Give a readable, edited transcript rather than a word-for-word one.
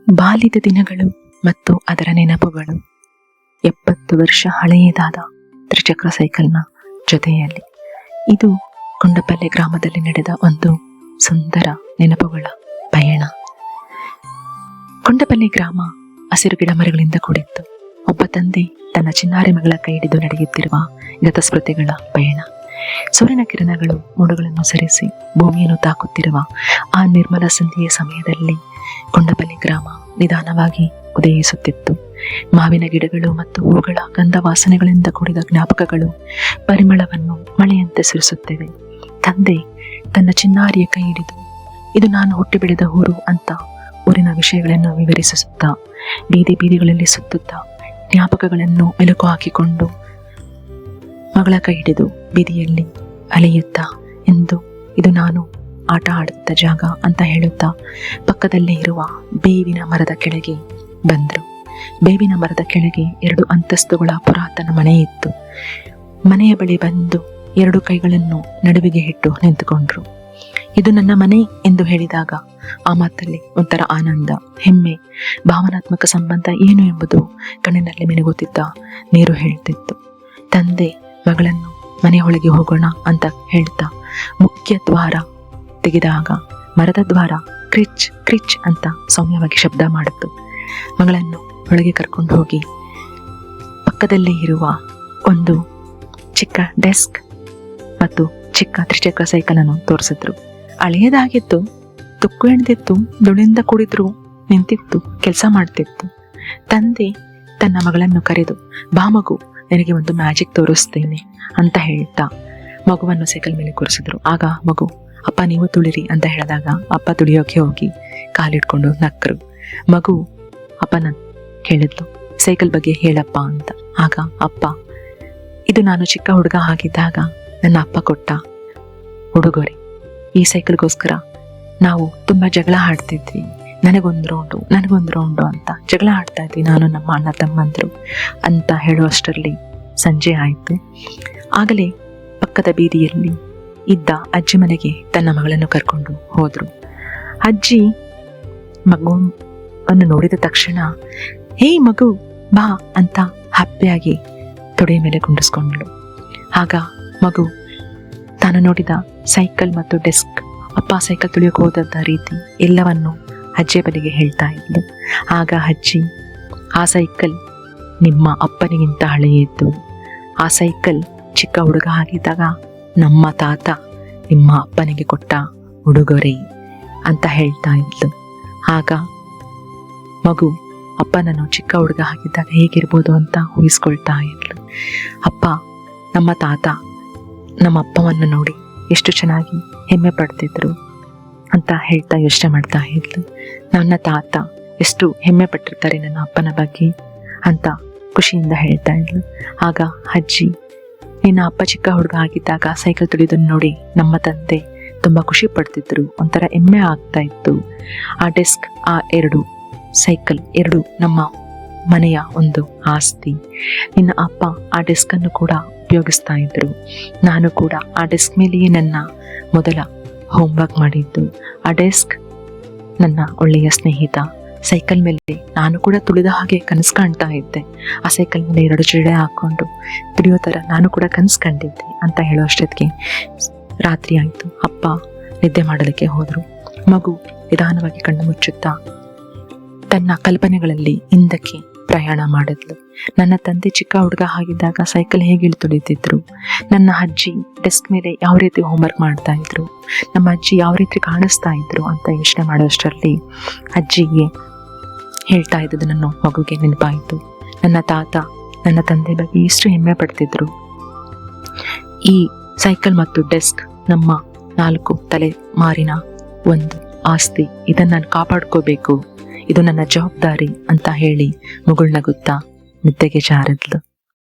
ಬಾಲ್ಯದ ದಿನಗಳು ಮತ್ತು ಅದರ ನೆನಪುಗಳು. 70 ವರ್ಷ ಹಳೆಯದಾದ ತ್ರಿಚಕ್ರ ಸೈಕಲ್ನ ಜೊತೆಯಲ್ಲಿ ಇದು ಕೊಂಡಪಲ್ಲೆ ಗ್ರಾಮದಲ್ಲಿ ನಡೆದ ಒಂದು ಸುಂದರ ನೆನಪುಗಳ ಪಯಣ. ಕೊಂಡಪಲ್ಲೆ ಗ್ರಾಮ ಹಸಿರು ಗಿಡ ಮರಗಳಿಂದ ಕೂಡಿತ್ತು. ಒಬ್ಬ ತಂದೆ ತನ್ನ ಚಿನ್ನಾರಿ ಮಗಳ ಕೈ ಹಿಡಿದು ನಡೆಯುತ್ತಿರುವ ಗತಸ್ಮೃತಿಗಳ ಪಯಣ. ಸೂರ್ಯನ ಕಿರಣಗಳು ಮೋಡಗಳನ್ನು ಸರಿಸಿ ಭೂಮಿಯನ್ನು ತಾಕುತ್ತಿರುವ ಆ ನಿರ್ಮಲ ಸಂಧ್ಯೆಯ ಸಮಯದಲ್ಲಿ ಕೊಂಡಪಲ್ಲೆ ಗ್ರಾಮ ನಿಧಾನವಾಗಿ ಉದಯಿಸುತ್ತಿತ್ತು. ಮಾವಿನ ಗಿಡಗಳು ಮತ್ತು ಹೂಗಳ ಗಂಧ ವಾಸನೆಗಳಿಂದ ಕೂಡಿದ ಜ್ಞಾಪಕಗಳು ಪರಿಮಳವನ್ನು ಮಳೆಯಂತೆ ಸುರಿಸುತ್ತಿವೆ. ತಂದೆ ತನ್ನ ಚಿನ್ನಾರಿಯ ಕೈ ಹಿಡಿದು, ಇದು ನಾನು ಹುಟ್ಟಿ ಬೆಳೆದ ಊರು ಅಂತ ಊರಿನ ವಿಷಯಗಳನ್ನು ವಿವರಿಸುತ್ತಾ ಬೀದಿ ಬೀದಿಗಳಲ್ಲಿ ಸುತ್ತುತ್ತಾ ಜ್ಞಾಪಕಗಳನ್ನು ಮೆಲುಕು ಹಾಕಿಕೊಂಡು ಮಗಳ ಕೈ ಹಿಡಿದು ಬೀದಿಯಲ್ಲಿ ಅಲೆಯುತ್ತಾ, ಎಂದು ಇದು ನಾನು ಆಟ ಆಡುತ್ತ ಜಾಗ ಅಂತ ಹೇಳುತ್ತಾ ಪಕ್ಕದಲ್ಲೇ ಇರುವ ಬೇವಿನ ಮರದ ಕೆಳಗೆ ಬಂದರು. ಬೇವಿನ ಮರದ ಕೆಳಗೆ 2 ಅಂತಸ್ತುಗಳ ಪುರಾತನ ಮನೆ ಇತ್ತು. ಮನೆಯ ಬಳಿ ಬಂದು 2 ಕೈಗಳನ್ನು ನಡುವಿಗೆ ಇಟ್ಟು ನಿಂತುಕೊಂಡ್ರು. ಇದು ನನ್ನ ಮನೆ ಎಂದು ಹೇಳಿದಾಗ ಆ ಮಾತಲ್ಲಿ ಒಂಥರ ಆನಂದ, ಹೆಮ್ಮೆ, ಭಾವನಾತ್ಮಕ ಸಂಬಂಧ ಏನು ಎಂಬುದು ಕಣ್ಣಿನಲ್ಲಿ ಮಿನುಗುತ್ತಿದ್ದ ನೀರು ಹೇಳ್ತಿತ್ತು. ತಂದೆ ಮಗಳನ್ನು ಮನೆಯೊಳಗೆ ಹೋಗೋಣ ಅಂತ ಹೇಳ್ತಾ ಮುಖ್ಯ ದ್ವಾರ ತೆಗೆದಾಗ ಮರದ ದ್ವಾರ ಕ್ರಿಚ್ ಕ್ರಿಚ್ ಅಂತ ಸೌಮ್ಯವಾಗಿ ಶಬ್ದ ಮಾಡಿತು. ಮಗಳನ್ನು ಒಳಗೆ ಕರ್ಕೊಂಡು ಹೋಗಿ ಪಕ್ಕದಲ್ಲೇ ಇರುವ ಒಂದು ಚಿಕ್ಕ ಡೆಸ್ಕ್ ಮತ್ತು ಚಿಕ್ಕ ತ್ರಿಚಕ್ರ ಸೈಕಲ್ ಅನ್ನು ತೋರಿಸಿದ್ರು. ಹಳೆಯದಾಗಿತ್ತು, ತುಕ್ಕು ಎಣ್ದಿತ್ತು, ದುಳಿಂದ ಕುಡಿದ್ರು, ನಿಂತಿತ್ತು, ಕೆಲಸ ಮಾಡ್ತಿತ್ತು. ತಂದೆ ತನ್ನ ಮಗಳನ್ನು ಕರೆದು, ಬಾ ಮಗು, ನನಗೆ ಒಂದು ಮ್ಯಾಜಿಕ್ ತೋರಿಸ್ತೇನೆ ಅಂತ ಹೇಳ್ತಾ ಮಗುವನ್ನು ಸೈಕಲ್ ಮೇಲೆ ಕೂರಿಸಿದ್ರು. ಆಗ ಮಗು, ಅಪ್ಪ ನೀವು ತುಳಿರಿ ಅಂತ ಹೇಳಿದಾಗ ಅಪ್ಪ ತುಳಿಯೋಕೆ ಹೋಗಿ ಕಾಲಿಟ್ಕೊಂಡು ನಕ್ಕರು. ಮಗು ಅಪ್ಪನ ಕೇಳಿದ್ಲು, ಸೈಕಲ್ ಬಗ್ಗೆ ಹೇಳಪ್ಪ ಅಂತ. ಆಗ ಅಪ್ಪ, ಇದು ನಾನು ಚಿಕ್ಕ ಹುಡುಗ ಆಗಿದ್ದಾಗ ನನ್ನ ಅಪ್ಪ ಕೊಟ್ಟ ಉಡುಗೊರೆ. ಈ ಸೈಕಲ್ಗೋಸ್ಕರ ನಾವು ತುಂಬಾ ಜಗಳ ಆಡ್ತಿದ್ವಿ. ನನಗೊಂದು ರೌಂಡು ಅಂತ ಜಗಳ ಆಡ್ತಾ ಇದ್ವಿ ನಾನು, ನಮ್ಮ ಅಣ್ಣ ತಮ್ಮಂದ್ರು ಅಂತ ಹೇಳುವಷ್ಟರಲ್ಲಿ ಸಂಜೆ ಆಯಿತು. ಆಗಲೇ ಪಕ್ಕದ ಬೀದಿಯಲ್ಲಿ ಇದ್ದ ಅಜ್ಜಿ ಮನೆಗೆ ತನ್ನ ಮಗಳನ್ನು ಕರ್ಕೊಂಡು ಹೋದ್ರು. ಅಜ್ಜಿ ಮಗುವನ್ನು ನೋಡಿದ ತಕ್ಷಣ, ಹೇ ಮಗು ಬಾ ಅಂತ ಹ್ಯಾಪಿಯಾಗಿ ತೊಡೆಯ ಮೇಲೆ ಕುಂಡಿಸ್ಕೊಂಡ್ಳು. ಆಗ ಮಗು ತಾನು ನೋಡಿದ ಸೈಕಲ್ ಮತ್ತು ಡೆಸ್ಕ್, ಅಪ್ಪ ಸೈಕಲ್ ತುಳಿಯೋಕೆ ಹೋದಂಥ ರೀತಿ ಎಲ್ಲವನ್ನು ಅಜ್ಜಿಯ ಬಳಿಗೆ ಹೇಳ್ತಾ ಇದ್ಲು. ಆಗ ಅಜ್ಜಿ, ಆ ಸೈಕಲ್ ನಿಮ್ಮ ಅಪ್ಪನಿಗಿಂತ ಹಳೆಯದ್ದು. ಆ ಸೈಕಲ್ ಚಿಕ್ಕ ಹುಡುಗ ಆಗಿದ್ದಾಗ ನಮ್ಮ ತಾತ ನಿಮ್ಮ ಅಪ್ಪನಿಗೆ ಕೊಟ್ಟ ಉಡುಗೊರೆ ಅಂತ ಹೇಳ್ತಾ ಇದ್ಲು. ಆಗ ಮಗು ಅಪ್ಪನನ್ನು ಚಿಕ್ಕ ಹುಡುಗ ಆಗಿದ್ದಾಗ ಹೇಗಿರ್ಬೋದು ಅಂತ ಊಹಿಸ್ಕೊಳ್ತಾ ಇದ್ಲು. ಅಪ್ಪ, ನಮ್ಮ ತಾತ ನಮ್ಮ ಅಪ್ಪವನ್ನು ನೋಡಿ ಎಷ್ಟು ಚೆನ್ನಾಗಿ ಹೆಮ್ಮೆ ಪಡ್ತಿದ್ರು ಅಂತ ಹೇಳ್ತಾ ಯೋಚನೆ ಮಾಡ್ತಾ ಇದ್ಲು. ನನ್ನ ತಾತ ಎಷ್ಟು ಹೆಮ್ಮೆ ಪಟ್ಟಿರ್ತಾರೆ ನನ್ನ ಅಪ್ಪನ ಬಗ್ಗೆ ಅಂತ ಖುಷಿಯಿಂದ ಹೇಳ್ತಾ ಇದ್ಲು. ಆಗ ಅಜ್ಜಿ, ನಿನ್ನ ಅಪ್ಪ ಚಿಕ್ಕ ಹುಡುಗ ಆಗಿದ್ದಾಗ ಸೈಕಲ್ ತುಳಿಯೋದನ್ನು ನೋಡಿ ನಮ್ಮ ತಂದೆ ತುಂಬ ಖುಷಿ ಪಡ್ತಿದ್ರು, ಒಂಥರ ಹೆಮ್ಮೆ ಆಗ್ತಾ ಇತ್ತು. ಆ ಡೆಸ್ಕ್, ಆ 2 ಸೈಕಲ್ 2 ನಮ್ಮ ಮನೆಯ ಒಂದು ಆಸ್ತಿ. ನಿನ್ನ ಅಪ್ಪ ಆ ಡೆಸ್ಕನ್ನು ಕೂಡ ಉಪಯೋಗಿಸ್ತಾ ಇದ್ರು. ನಾನು ಕೂಡ ಆ ಡೆಸ್ಕ್ ಮೇಲೆಯೇ ನನ್ನ ಮೊದಲ ಹೋಮ್ವರ್ಕ್ ಮಾಡಿದ್ದು. ಆ ಡೆಸ್ಕ್ ನನ್ನ ಒಳ್ಳೆಯ ಸ್ನೇಹಿತ. ಸೈಕಲ್ ಮೇಲೆ ನಾನು ಕೂಡ ತುಳಿದ ಹಾಗೆ ಕನಸು ಕಾಣ್ತಾ ಇದ್ದೆ. ಆ ಸೈಕಲ್ ಮೇಲೆ 2 ಚಿಡೆ ಹಾಕೊಂಡು ತುಳಿಯೋ ಥರ ನಾನು ಕೂಡ ಕನಸು ಕಂಡಿದ್ದೆ ಅಂತ ಹೇಳುವಷ್ಟೊತ್ತಿಗೆ ರಾತ್ರಿ ಆಯಿತು. ಅಪ್ಪ ನಿದ್ದೆ ಮಾಡಲಿಕ್ಕೆ ಹೋದರು. ಮಗು ನಿಧಾನವಾಗಿ ಕಣ್ಣು ಮುಚ್ಚುತ್ತಾ ತನ್ನ ಕಲ್ಪನೆಗಳಲ್ಲಿ ಹಿಂದಕ್ಕೆ ಪ್ರಯಾಣ ಮಾಡಿದ್ಲು. ನನ್ನ ತಂದೆ ಚಿಕ್ಕ ಹುಡುಗ ಆಗಿದ್ದಾಗ ಸೈಕಲ್ ಹೇಗೆ ತುಳಿತಿದ್ರು, ನನ್ನ ಅಜ್ಜಿ ಡೆಸ್ಕ್ ಮೇಲೆ ಯಾವ ರೀತಿ ಹೋಮ್ವರ್ಕ್ ಮಾಡ್ತಾ ಇದ್ರು, ನಮ್ಮ ಅಜ್ಜಿ ಯಾವ ರೀತಿ ಕಾಣಿಸ್ತಾ ಇದ್ರು ಅಂತ ಯೋಚನೆ ಮಾಡೋಷ್ಟರಲ್ಲಿ ಅಜ್ಜಿಗೆ ಹೇಳ್ತಾ ಇದ್ದದ್ದು ನನ್ನ ಮಗುಗೆ ನೆನಪಾಯಿತು. ನನ್ನ ತಾತ ನನ್ನ ತಂದೆ ಬಗ್ಗೆ ಎಷ್ಟು ಹೆಮ್ಮೆ ಪಡ್ತಿದ್ರು. ಈ ಸೈಕಲ್ ಮತ್ತು ಡೆಸ್ಕ್ ನಮ್ಮ 4 ತಲೆಮಾರಿನ ಒಂದು ಆಸ್ತಿ. ಇದನ್ನು ನಾನು ಕಾಪಾಡ್ಕೋಬೇಕು, ಇದು ನನ್ನ ಜವಾಬ್ದಾರಿ ಅಂತ ಹೇಳಿ ಮುಗುಳ್ನಗುತ್ತಾ ನಿದ್ದೆಗೆ ಜಾರಿದ್ಲು.